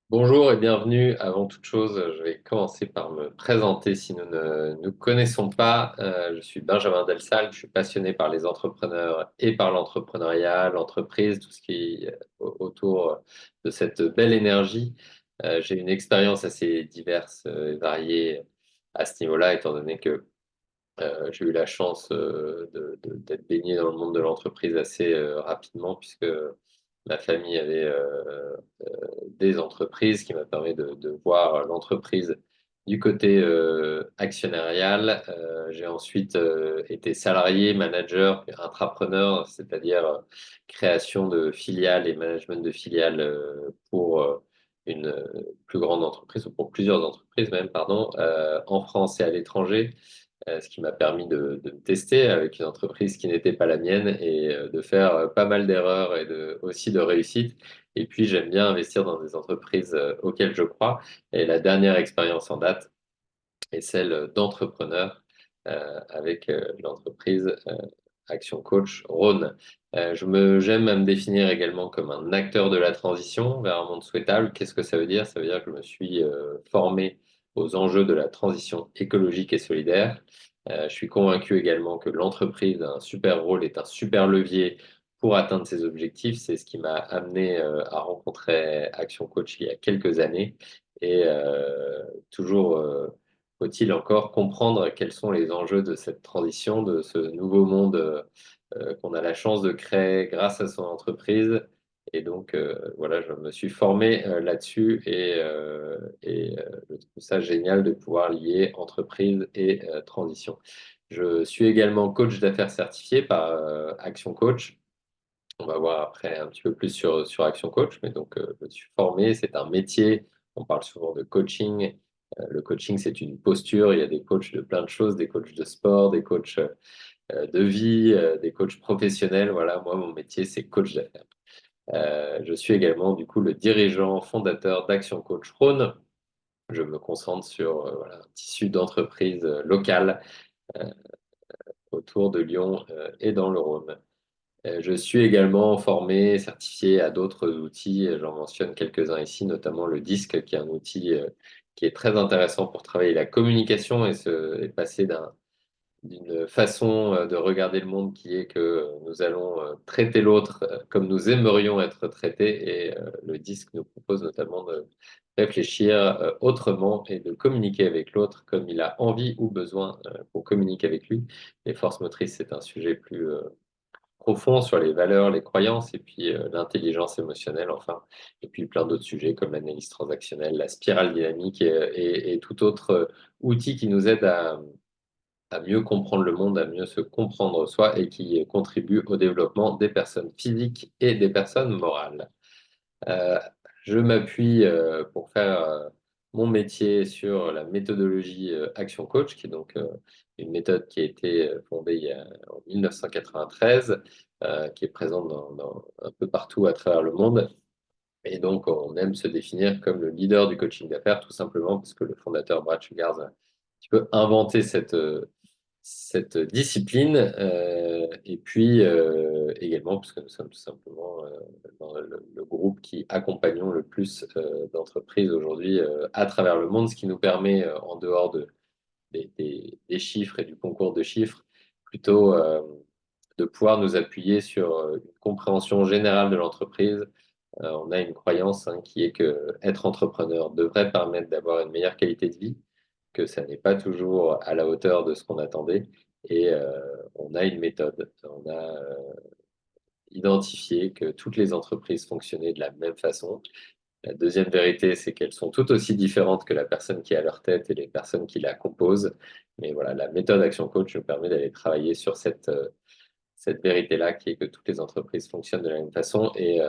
Bonjour et bienvenue. Avant toute chose, je vais commencer par me présenter si nous ne nous connaissons pas. Je suis Benjamin Delsalle, je suis passionné par les entrepreneurs et par l'entrepreneuriat, l'entreprise, tout ce qui est autour de cette belle énergie. J'ai une expérience assez diverse et variée à ce niveau-là, étant donné que j'ai eu la chance d'être baigné dans le monde de l'entreprise assez rapidement, puisque ma famille avait des entreprises, qui m'a permis de voir l'entreprise du côté actionnarial. J'ai ensuite été salarié, manager, intrapreneur, c'est-à-dire création de filiales et management de filiales pour une plus grande entreprise, ou pour plusieurs entreprises même, pardon, en France et à l'étranger, ce qui m'a permis de me tester avec une entreprise qui n'était pas la mienne et de faire pas mal d'erreurs et aussi de réussites. Et puis, j'aime bien investir dans des entreprises auxquelles je crois. Et la dernière expérience en date est celle d'entrepreneur avec l'entreprise Action Coach Rhône. J'aime à me définir également comme un acteur de la transition vers un monde souhaitable. Qu'est-ce que ça veut dire? Ça veut dire que je me suis formé aux enjeux de la transition écologique et solidaire. Je suis convaincu également que l'entreprise a un super rôle, est un super levier pour atteindre ses objectifs. C'est ce qui m'a amené à rencontrer Action Coach il y a quelques années. Et toujours faut-il encore comprendre quels sont les enjeux de cette transition, de ce nouveau monde qu'on a la chance de créer grâce à son entreprise. Et donc, voilà, je me suis formé là-dessus et je trouve ça génial de pouvoir lier entreprise et transition. Je suis également coach d'affaires certifié par Action Coach. On va voir après un petit peu plus sur Action Coach, mais donc je suis formé, c'est un métier. On parle souvent de coaching. Le coaching, c'est une posture. Il y a des coachs de plein de choses, des coachs de sport, des coachs de vie, des coachs professionnels. Voilà, moi, mon métier, c'est coach d'affaires. Je suis également, du coup, le dirigeant fondateur d'Action Coach Rhône. Je me concentre sur voilà, un tissu d'entreprise locale euh, autour de Lyon et dans le Rhône. Je suis également formé, certifié à d'autres outils. J'en mentionne quelques-uns ici, notamment le DISC, qui est un outil qui est très intéressant pour travailler la communication et passer d'une façon de regarder le monde qui est que nous allons traiter l'autre comme nous aimerions être traités. Et le DISC nous propose notamment de réfléchir autrement et de communiquer avec l'autre comme il a envie ou besoin qu'on communique avec lui. Les forces motrices, c'est un sujet plus profond sur les valeurs, les croyances et puis l'intelligence émotionnelle, enfin, et puis plein d'autres sujets comme l'analyse transactionnelle, la spirale dynamique et tout autre outil qui nous aide à mieux comprendre le monde, à mieux se comprendre soi et qui contribue au développement des personnes physiques et des personnes morales. Euh, je m'appuie pour faire mon métier sur la méthodologie Action Coach, qui est donc une méthode qui a été fondée en 1993, qui est présente un peu partout à travers le monde. Et donc, on aime se définir comme le leader du coaching d'affaires, tout simplement parce que le fondateur Brad Sugars a un petit peu inventé cette discipline, et puis également parce que nous sommes tout simplement dans le groupe qui accompagnons le plus d'entreprises aujourd'hui à travers le monde, ce qui nous permet, en dehors des chiffres et du concours de chiffres, plutôt de pouvoir nous appuyer sur une compréhension générale de l'entreprise. On a une croyance qui est que être entrepreneur devrait permettre d'avoir une meilleure qualité de vie, que ça n'est pas toujours à la hauteur de ce qu'on attendait. Et on a une méthode. On a identifié que toutes les entreprises fonctionnaient de la même façon. La deuxième vérité, c'est qu'elles sont toutes aussi différentes que la personne qui est à leur tête et les personnes qui la composent. Mais voilà, la méthode Action Coach nous permet d'aller travailler sur cette vérité-là, qui est que toutes les entreprises fonctionnent de la même façon. Et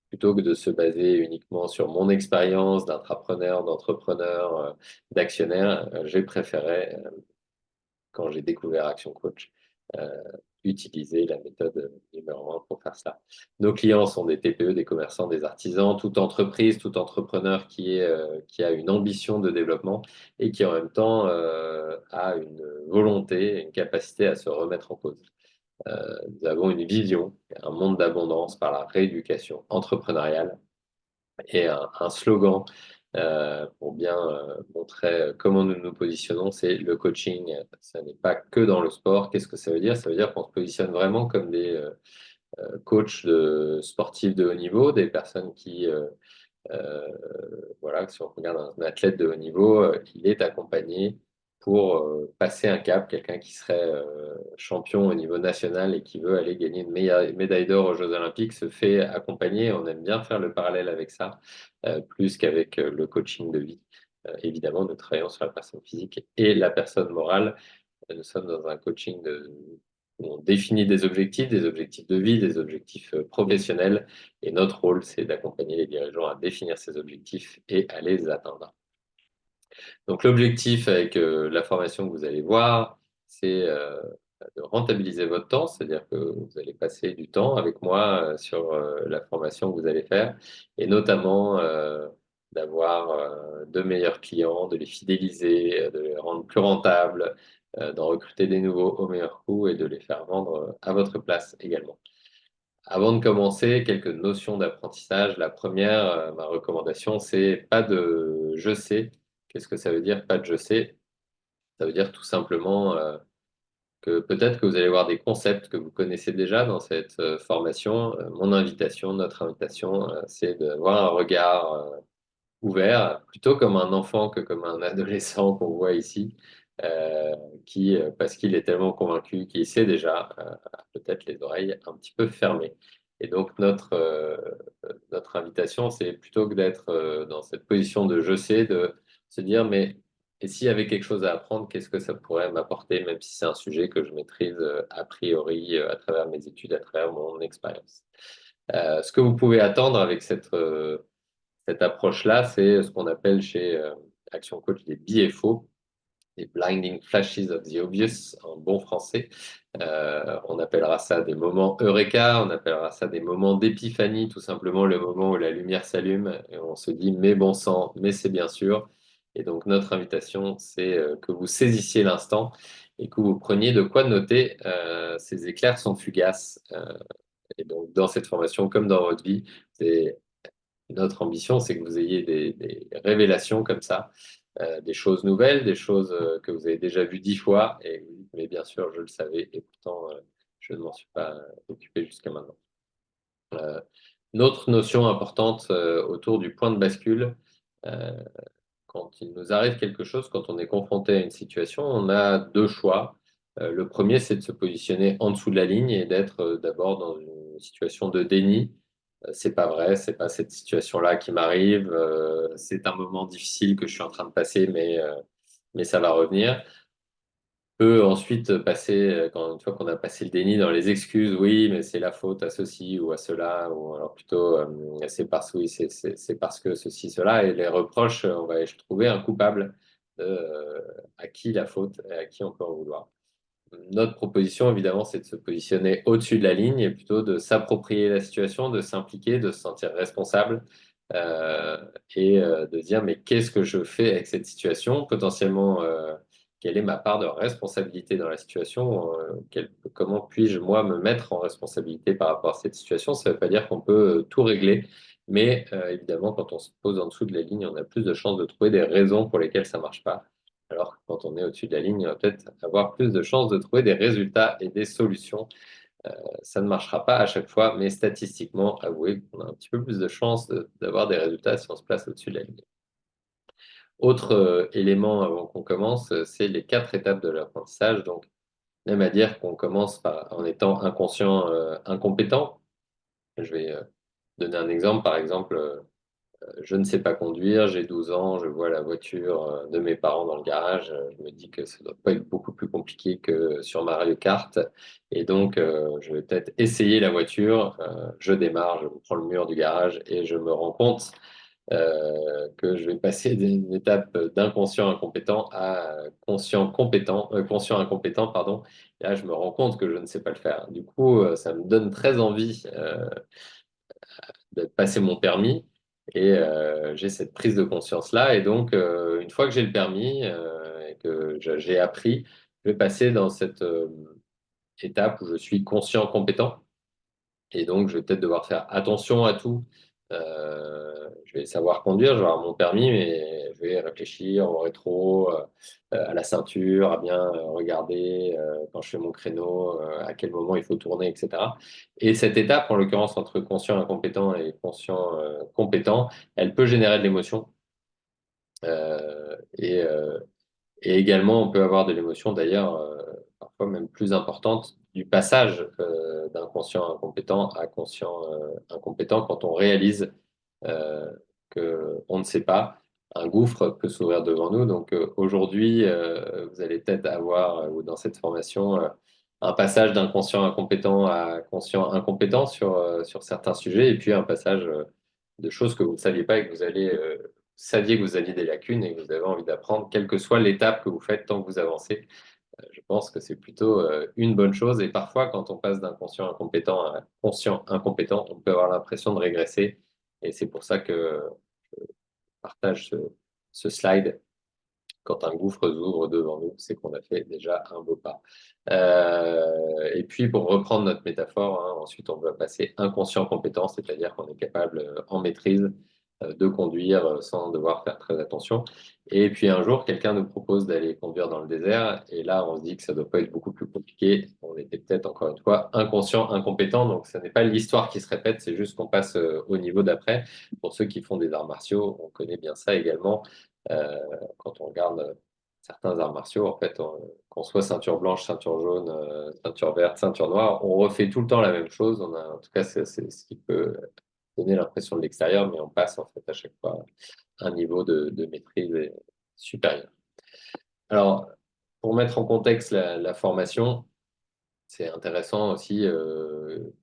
plutôt que de se baser uniquement sur mon expérience d'intrapreneur, d'entrepreneur, d'actionnaire, j'ai préféré, quand j'ai découvert Action Coach, euh, utiliser la méthode numéro 1 pour faire ça. Nos clients sont des TPE, des commerçants, des artisans, toute entreprise, tout entrepreneur qui a une ambition de développement et qui en même temps a une volonté, une capacité à se remettre en cause. Nous avons une vision, un monde d'abondance par la rééducation entrepreneuriale Et un slogan pour bien montrer comment nous nous positionnons, c'est le coaching, ça n'est pas que dans le sport. Qu'est-ce que ça veut dire? Ça veut dire qu'on se positionne vraiment comme des coachs de sportifs de haut niveau, des personnes qui euh, voilà, si on regarde un athlète de haut niveau, il est accompagné pour passer un cap, quelqu'un qui serait champion au niveau national et qui veut aller gagner une médaille d'or aux Jeux Olympiques se fait accompagner. On aime bien faire le parallèle avec ça, plus qu'avec le coaching de vie. Évidemment, nous travaillons sur la personne physique et la personne morale. Nous sommes dans un coaching où on définit des objectifs de vie, des objectifs professionnels, et notre rôle, c'est d'accompagner les dirigeants à définir ces objectifs et à les atteindre. Donc l'objectif avec la formation que vous allez voir, c'est de rentabiliser votre temps, c'est-à-dire que vous allez passer du temps avec moi sur la formation que vous allez faire, et notamment d'avoir de meilleurs clients, de les fidéliser, de les rendre plus rentables, d'en recruter des nouveaux au meilleur coût et de les faire vendre à votre place également. Avant de commencer, quelques notions d'apprentissage. La première, ma recommandation, c'est pas de je sais. Qu'est-ce que ça veut dire, pas de je sais? Ça veut dire tout simplement que peut-être que vous allez voir des concepts que vous connaissez déjà dans cette formation. Mon invitation, notre invitation, c'est d'avoir un regard ouvert, plutôt comme un enfant que comme un adolescent qu'on voit ici, euh, qui, parce qu'il est tellement convaincu qu'il sait déjà, a peut-être les oreilles un petit peu fermées. Et donc notre invitation, c'est plutôt que d'être dans cette position de je sais, de se dire, mais et s'il y avait quelque chose à apprendre, qu'est-ce que ça pourrait m'apporter, même si c'est un sujet que je maîtrise a priori à travers mes études, à travers mon expérience. Ce que vous pouvez attendre avec cette approche-là, c'est ce qu'on appelle chez Action Coach des BFO, des Blinding Flashes of the Obvious en bon français. On appellera ça des moments Eureka, on appellera ça des moments d'épiphanie, tout simplement le moment où la lumière s'allume et on se dit mais bon sang, mais c'est bien sûr. Et donc notre invitation, c'est que vous saisissiez l'instant et que vous preniez de quoi noter. Ces éclairs sont fugaces. Et donc dans cette formation, comme dans votre vie, c'est notre ambition, c'est que vous ayez des révélations comme ça, des choses nouvelles, des choses que vous avez déjà vues 10 fois, et vous dites, mais bien sûr, je le savais, et pourtant, je ne m'en suis pas occupé jusqu'à maintenant. Euh, une autre notion importante autour du point de bascule, euh, quand il nous arrive quelque chose, quand on est confronté à une situation, on a deux choix. Le premier, c'est de se positionner en dessous de la ligne et d'être d'abord dans une situation de déni. C'est pas vrai, c'est pas cette situation-là qui m'arrive. C'est un moment difficile que je suis en train de passer, mais ça va revenir. Peut ensuite passer, une fois qu'on a passé le déni dans les excuses, oui, mais c'est la faute à ceci ou à cela, ou alors plutôt c'est parce oui, c'est parce que ceci, cela, et les reproches, on va trouver un coupable à qui la faute et à qui on peut en vouloir. Notre proposition, évidemment, c'est de se positionner au-dessus de la ligne et plutôt de s'approprier la situation, de s'impliquer, de se sentir responsable euh, et de dire mais qu'est-ce que je fais avec cette situation? Potentiellement, quelle est ma part de responsabilité dans la situation? Comment puis-je, moi, me mettre en responsabilité par rapport à cette situation? Ça ne veut pas dire qu'on peut tout régler, mais évidemment, quand on se pose en dessous de la ligne, on a plus de chances de trouver des raisons pour lesquelles ça ne marche pas. Alors que quand on est au-dessus de la ligne, on va peut-être avoir plus de chances de trouver des résultats et des solutions. Ça ne marchera pas à chaque fois, mais statistiquement, avouez qu'on a un petit peu plus de chances d'avoir des résultats si on se place au-dessus de la ligne. Autre élément avant qu'on commence, c'est les 4 étapes de l'apprentissage. Donc, même à dire qu'on commence en étant inconscient, incompétent. Je vais donner un exemple. Par exemple, je ne sais pas conduire, j'ai 12 ans, je vois la voiture de mes parents dans le garage, je me dis que ça ne doit pas être beaucoup plus compliqué que sur Mario Kart. Et donc, je vais peut-être essayer la voiture, je démarre, je prends le mur du garage et je me rends compte que je vais passer d'une étape d'inconscient incompétent à conscient compétent, conscient incompétent, pardon. Et là, je me rends compte que je ne sais pas le faire. Du coup, ça me donne très envie de passer mon permis. Et j'ai cette prise de conscience-là. Et donc, une fois que j'ai le permis et que j'ai appris, je vais passer dans cette étape où je suis conscient, compétent. Et donc, je vais peut-être devoir faire attention à tout. Je vais savoir conduire, je vais avoir mon permis, mais je vais réfléchir au rétro, à la ceinture, à bien regarder quand je fais mon créneau, à quel moment il faut tourner, etc. Et cette étape, en l'occurrence, entre conscient incompétent et conscient compétent, elle peut générer de l'émotion. Euh, et, euh, et également, on peut avoir de l'émotion, d'ailleurs, parfois même plus importante, du passage d'un conscient incompétent à conscient incompétent quand on réalise euh, qu'on ne sait pas. Un gouffre peut s'ouvrir devant nous. Donc aujourd'hui, vous allez peut-être avoir, ou dans cette formation, un passage d'un conscient incompétent à conscient incompétent sur certains sujets, et puis un passage de choses que vous ne saviez pas et que saviez que vous aviez des lacunes et que vous avez envie d'apprendre, quelle que soit l'étape que vous faites tant que vous avancez. Je pense que c'est plutôt une bonne chose. Et parfois, quand on passe d'un conscient incompétent à un conscient incompétent, on peut avoir l'impression de régresser. Et c'est pour ça que je partage ce slide. Quand un gouffre s'ouvre devant nous, c'est qu'on a fait déjà un beau pas. Et puis, pour reprendre notre métaphore, hein, ensuite, on va passer inconscient compétent, c'est-à-dire qu'on est capable, en maîtrise, de conduire sans devoir faire très attention. Et puis, un jour, quelqu'un nous propose d'aller conduire dans le désert, et là, on se dit que ça ne doit pas être beaucoup plus compliqué. On était peut-être, encore une fois, inconscient, incompétent, donc ce n'est pas l'histoire qui se répète, c'est juste qu'on passe au niveau d'après. Pour ceux qui font des arts martiaux, on connaît bien ça également. Euh, Quand on regarde certains arts martiaux, en fait, qu'on soit ceinture blanche, ceinture jaune, ceinture verte, ceinture noire, on refait tout le temps la même chose. En tout cas, c'est ce qui peut donner l'impression de l'extérieur, mais on passe en fait à chaque fois un niveau de maîtrise supérieur. Alors, pour mettre en contexte la formation, c'est intéressant aussi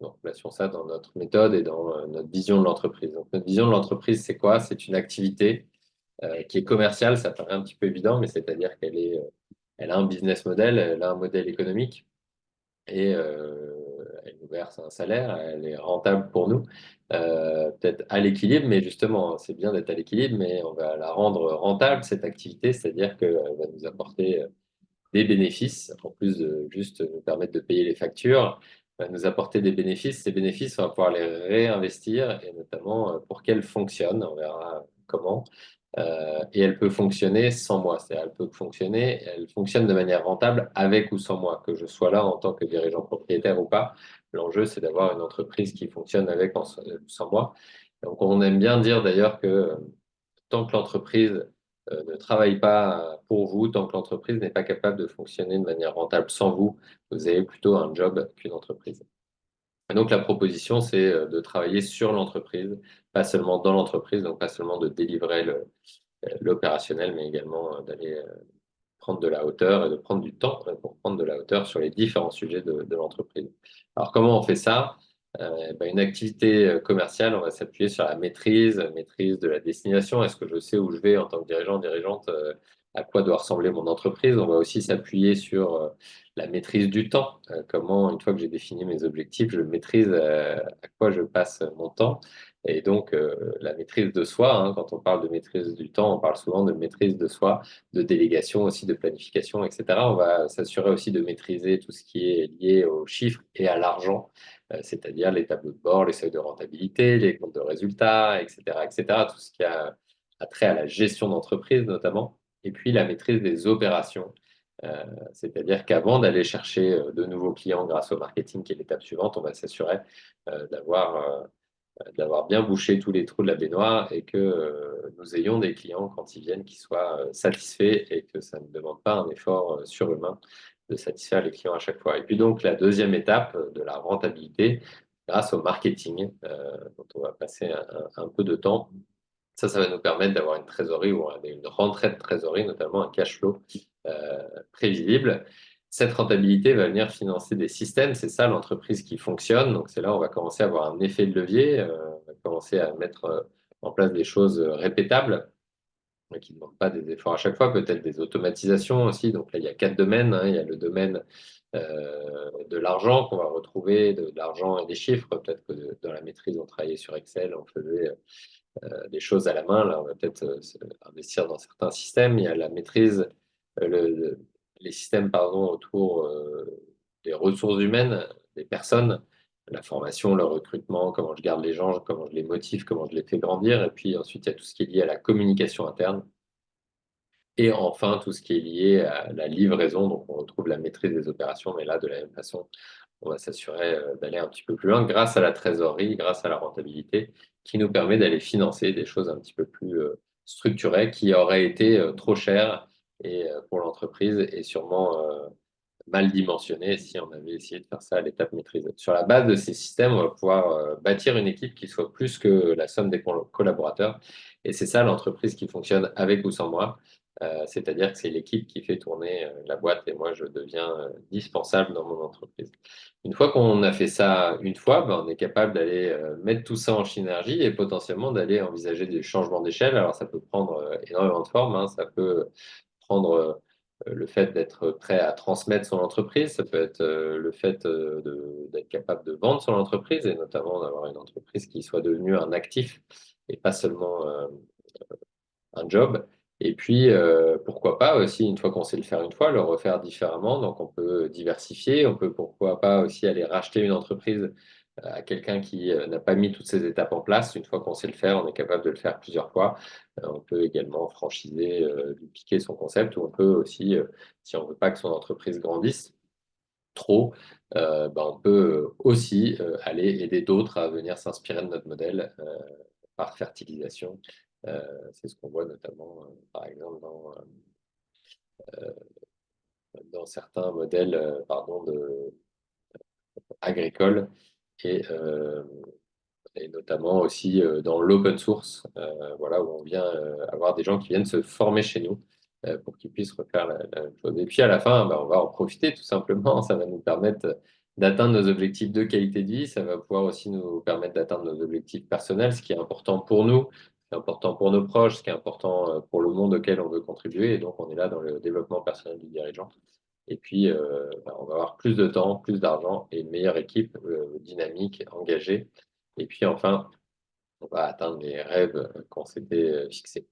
en relation ça dans notre méthode et dans notre vision de l'entreprise. Donc, notre vision de l'entreprise, c'est quoi? C'est une activité qui est commerciale, ça paraît un petit peu évident, mais c'est-à-dire elle a un business model, elle a un modèle économique et elle nous verse un salaire, elle est rentable pour nous, peut-être à l'équilibre, mais justement, c'est bien d'être à l'équilibre, mais on va la rendre rentable, cette activité, c'est-à-dire qu'elle va nous apporter des bénéfices, en plus de juste nous permettre de payer les factures, va nous apporter des bénéfices. Ces bénéfices, on va pouvoir les réinvestir, et notamment pour qu'elles fonctionnent, on verra comment. Et elle peut fonctionner sans moi. C'est-à-dire, elle fonctionne de manière rentable avec ou sans moi, que je sois là en tant que dirigeant propriétaire ou pas. L'enjeu, c'est d'avoir une entreprise qui fonctionne avec ou sans moi. Donc, on aime bien dire d'ailleurs que tant que l'entreprise ne travaille pas pour vous, tant que l'entreprise n'est pas capable de fonctionner de manière rentable sans vous, vous avez plutôt un job qu'une entreprise. Et donc, la proposition, c'est de travailler sur l'entreprise, pas seulement dans l'entreprise, donc pas seulement de délivrer l'opérationnel, mais également d'aller prendre de la hauteur et de prendre du temps pour prendre de la hauteur sur les différents sujets de l'entreprise. Alors, comment on fait ça? Une activité commerciale, on va s'appuyer sur la maîtrise de la destination. Est-ce que je sais où je vais en tant que dirigeant, dirigeante, à quoi doit ressembler mon entreprise? On va aussi s'appuyer sur la maîtrise du temps. Comment, une fois que j'ai défini mes objectifs, je maîtrise à quoi je passe mon temps. Et donc, la maîtrise de soi, hein, quand on parle de maîtrise du temps, on parle souvent de maîtrise de soi, de délégation aussi, de planification, etc. On va s'assurer aussi de maîtriser tout ce qui est lié aux chiffres et à l'argent, c'est-à-dire les tableaux de bord, les seuils de rentabilité, les comptes de résultats, etc., etc., tout ce qui a trait à la gestion d'entreprise notamment, et puis la maîtrise des opérations. C'est-à-dire qu'avant d'aller chercher de nouveaux clients grâce au marketing, qui est l'étape suivante, on va s'assurer d'avoir bien bouché tous les trous de la baignoire et que nous ayons des clients quand ils viennent qui soient satisfaits et que ça ne demande pas un effort surhumain de satisfaire les clients à chaque fois. Et puis donc la deuxième étape de la rentabilité, grâce au marketing, dont on va passer un peu de temps, ça va nous permettre d'avoir une trésorerie ou une rentrée de trésorerie, notamment un cash flow prévisible. Cette rentabilité va venir financer des systèmes, c'est ça l'entreprise qui fonctionne. Donc c'est là où on va commencer à avoir un effet de levier, on va commencer à mettre en place des choses répétables, mais qui ne demandent pas des efforts à chaque fois, peut-être des automatisations aussi. Donc là, il y a 4 domaines, hein. Il y a le domaine de l'argent qu'on va retrouver, de l'argent et des chiffres. Peut-être que dans la maîtrise, on travaillait sur Excel, on faisait des choses à la main. Là, on va peut-être investir dans certains systèmes. Il y a la maîtrise, les systèmes pardon, autour des ressources humaines, des personnes. la formation, le recrutement, comment je garde les gens, comment je les motive, comment je les fais grandir. Et puis ensuite, il y a tout ce qui est lié à la communication interne. Et enfin, tout ce qui est lié à la livraison. Donc, on retrouve la maîtrise des opérations, mais là, de la même façon, on va s'assurer d'aller un petit peu plus loin grâce à la trésorerie, grâce à la rentabilité, qui nous permet d'aller financer des choses un petit peu plus structurées qui auraient été trop chères pour l'entreprise et sûrement mal dimensionné si on avait essayé de faire ça à l'étape maîtrise. Sur la base de ces systèmes, on va pouvoir bâtir une équipe qui soit plus que la somme des collaborateurs. Et c'est ça l'entreprise qui fonctionne avec ou sans moi. C'est-à-dire que c'est l'équipe qui fait tourner la boîte et moi, je deviens indispensable dans mon entreprise. Une fois qu'on a fait ça une fois, ben, on est capable d'aller mettre tout ça en synergie et potentiellement d'aller envisager des changements d'échelle. Alors, ça peut prendre énormément de formes, hein. Ça peut prendre le fait d'être prêt à transmettre son entreprise, ça peut être le fait d'être capable de vendre son entreprise et notamment d'avoir une entreprise qui soit devenue un actif et pas seulement un job. Et puis, pourquoi pas aussi, une fois qu'on sait le faire une fois, le refaire différemment. Donc, on peut diversifier, on peut pourquoi pas aussi aller racheter une entreprise à quelqu'un qui n'a pas mis toutes ces étapes en place. Une fois qu'on sait le faire, on est capable de le faire plusieurs fois. On peut également franchiser, dupliquer son concept, ou on peut aussi, si on ne veut pas que son entreprise grandisse trop, ben, on peut aussi aller aider d'autres à venir s'inspirer de notre modèle par fertilisation. C'est ce qu'on voit notamment, par exemple, dans certains modèles pardon, agricoles et notamment aussi dans l'open source, voilà, où on vient avoir des gens qui viennent se former chez nous pour qu'ils puissent refaire la même chose. Et puis à la fin, ben, on va en profiter tout simplement. Ça va nous permettre d'atteindre nos objectifs de qualité de vie. Ça va pouvoir aussi nous permettre d'atteindre nos objectifs personnels, ce qui est important pour nous, ce qui est important pour nos proches, ce qui est important pour le monde auquel on veut contribuer. Et donc, on est là dans le développement personnel du dirigeant. Et puis, ben, on va avoir plus de temps, plus d'argent et une meilleure équipe dynamique, engagée. Et puis enfin, on va atteindre les rêves qu'on s'était fixés.